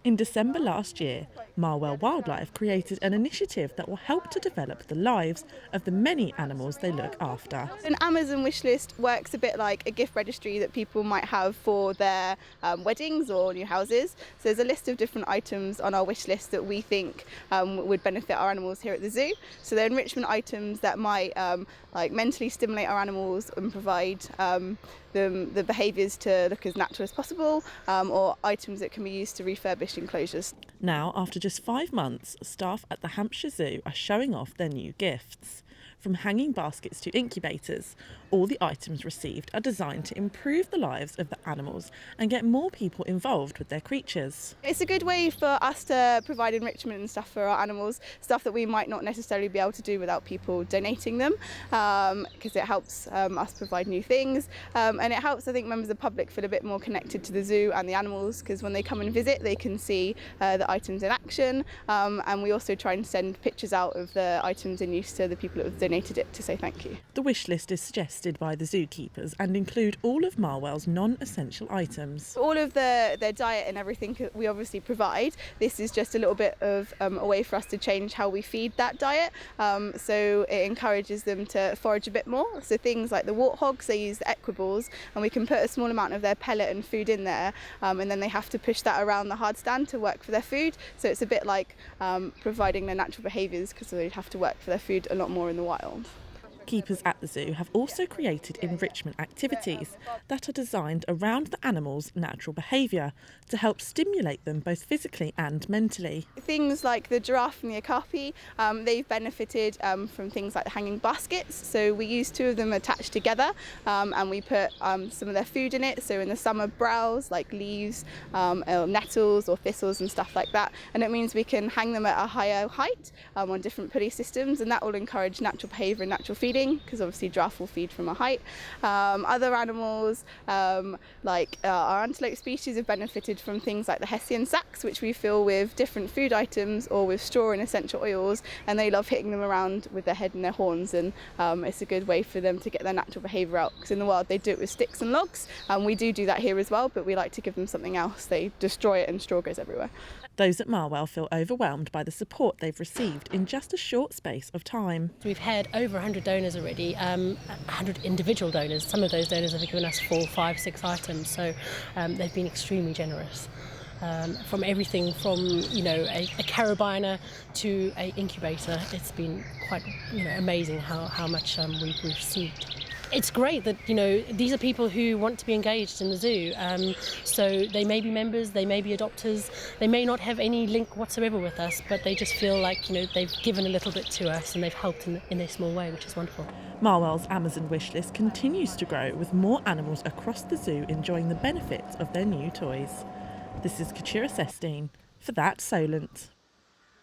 In December last year, Marwell Wildlife created an initiative that will help to develop the lives of the many animals they look after. An Amazon wish list works a bit like a gift registry that people might have for their weddings or new houses. So there's a list of different items on our wish list that we think would benefit our animals here at the zoo. So they're enrichment items that might like mentally stimulate our animals and provide them the behaviours to look as natural as possible, or items that can be used to refurbish enclosures. Now, after just 5 months, staff at the Hampshire Zoo are showing off their new gifts. From hanging baskets to incubators, all the items received are designed to improve the lives of the animals and get more people involved with their creatures. It's a good way for us to provide enrichment and stuff for our animals, stuff that we might not necessarily be able to do without people donating them, because it helps us provide new things, and it helps, I think, members of the public feel a bit more connected to the zoo and the animals, because when they come and visit they can see the items in action, and we also try and send pictures out of the items in use to the people that have donated it to say thank you. The wish list is suggested by the zookeepers and include all of Marwell's non-essential items. All of their diet and everything we obviously provide. This is just a little bit of a way for us to change how we feed that diet, so it encourages them to forage a bit more. So things like the warthogs, they use the equiballs, and we can put a small amount of their pellet and food in there, and then they have to push that around the hard stand to work for their food. So it's a bit like providing their natural behaviours, because they'd have to work for their food a lot more in the wild. Keepers at the zoo have also created enrichment activities that are designed around the animals' natural behaviour to help stimulate them both physically and mentally. Things like the giraffe and the okapi, they've benefited from things like the hanging baskets. So we use two of them attached together, and we put some of their food in it. So in the summer, browse like leaves, or nettles or thistles and stuff like that. And it means we can hang them at a higher height on different pulley systems, and that will encourage natural behaviour and natural feeding, because obviously giraffe will feed from a height. Other animals like our antelope species have benefited from things like the Hessian sacks, which we fill with different food items or with straw and essential oils, and they love hitting them around with their head and their horns, and it's a good way for them to get their natural behaviour out, because in the wild they do it with sticks and logs, and we do that here as well, but we like to give them something else. They destroy it and straw goes everywhere. Those at Marwell feel overwhelmed by the support they've received in just a short space of time. We've had over 100 donors already, 100 individual donors. Some of those donors have given us 4, 5, 6 items, so they've been extremely generous. From everything from a carabiner to an incubator, it's been quite amazing how much we've received. It's great that these are people who want to be engaged in the zoo, so they may be members, they may be adopters, they may not have any link whatsoever with us, but they just feel like they've given a little bit to us and they've helped in their small way, which is wonderful. Marwell's Amazon wish list continues to grow, with more animals across the zoo enjoying the benefits of their new toys. This is Katura Sestine for That Solent.